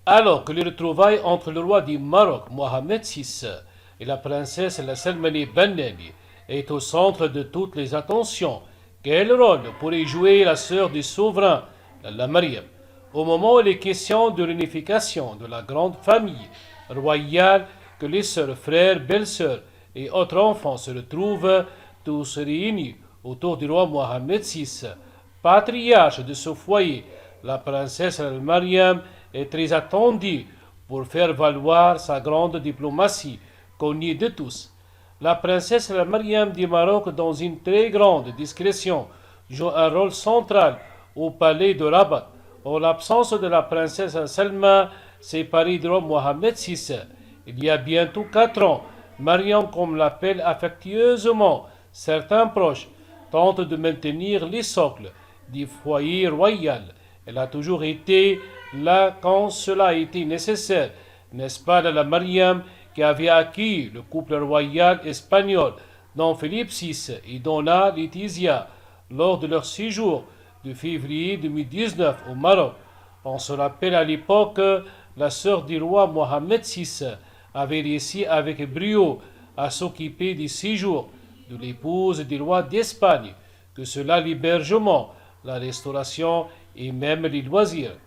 Alors que les retrouvailles entre le roi du Maroc, Mohamed VI, et la princesse Salmani Bennani est au centre de toutes les attentions, quel rôle pourrait jouer la sœur du souverain, la Mariam, au moment où il est question de l'unification de la grande famille royale, que les sœurs, frères, belles-sœurs et autres enfants se retrouvent tous réunis autour du roi Mohamed VI, patriarche de ce foyer? La princesse Mariam est très attendue pour faire valoir sa grande diplomatie, connue de tous. La princesse Mariam du Maroc, dans une très grande discrétion, joue un rôle central au palais de Rabat. En l'absence de la princesse Salma, séparée du roi Mohamed VI, il y a bientôt 4 ans, Mariam, comme l'appellent affectueusement certains proches, tente de maintenir les socles du foyer royal. Elle a toujours été là quand cela a été nécessaire, n'est-ce pas, la Mariam qui avait acquis le couple royal espagnol, dont Philippe VI et Donna Laetitia, lors de leur séjour de février 2019 au Maroc. On se rappelle à l'époque, la sœur du roi Mohamed VI avait réussi avec brio à s'occuper du séjour de l'épouse du roi d'Espagne, que cela l'hébergement, la restauration et même les loisirs.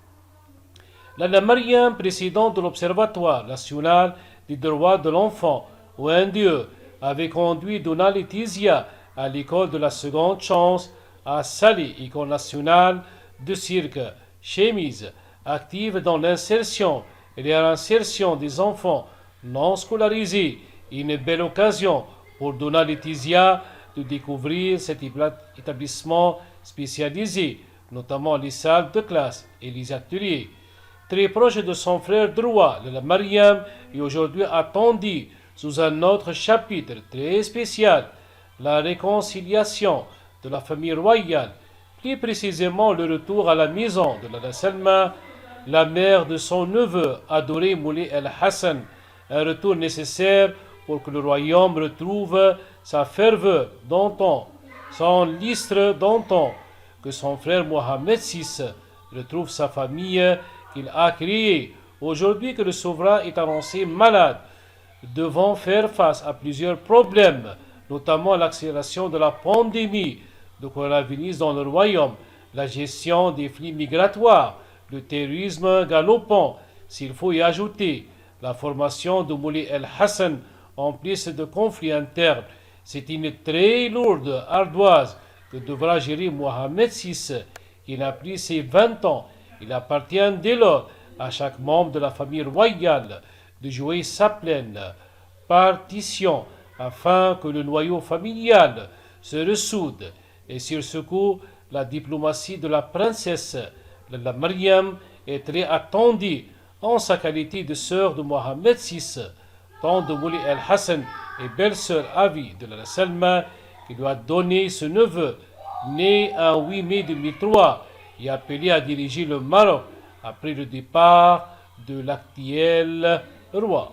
La Mariam, présidente de l'Observatoire national des droits de l'enfant, ONDE, avait conduit Donna Laetitia à l'école de la seconde chance à Salé, école nationale de cirque, chemise, active dans l'insertion et la réinsertion des enfants non scolarisés, une belle occasion pour Donna Laetitia de découvrir cet établissement spécialisé, notamment les salles de classe et les ateliers. Très proche de son frère droit, la Mariam, est aujourd'hui attendue sous un autre chapitre très spécial, la réconciliation de la famille royale, plus précisément le retour à la maison de la Salma, la mère de son neveu adoré Moulay El-Hassan, un retour nécessaire pour que le royaume retrouve sa ferveur d'antan, son lustre d'antan, que son frère Mohamed VI retrouve sa famille qu'il a créée. Aujourd'hui que le souverain est annoncé malade, devant faire face à plusieurs problèmes, notamment l'accélération de la pandémie de coronavirus dans le royaume, la gestion des flux migratoires, le terrorisme galopant, s'il faut y ajouter la formation de Moulay El-Hassan en plus de conflits internes. C'est une très lourde ardoise que devra gérer Mohamed VI, qui n'a plus ses 20 ans. Il appartient dès lors à chaque membre de la famille royale de jouer sa pleine partition afin que le noyau familial se ressoude. Et sur ce coup, la diplomatie de la princesse, la Mariam, est très attendue en sa qualité de sœur de Mohamed VI, tant de Moulay El-Hassan et belle-sœur à vie de la Salma, qui lui a donné ce neveu, né en 8 mai 2003 et appelé à diriger le Maroc après le départ de l'actuel roi.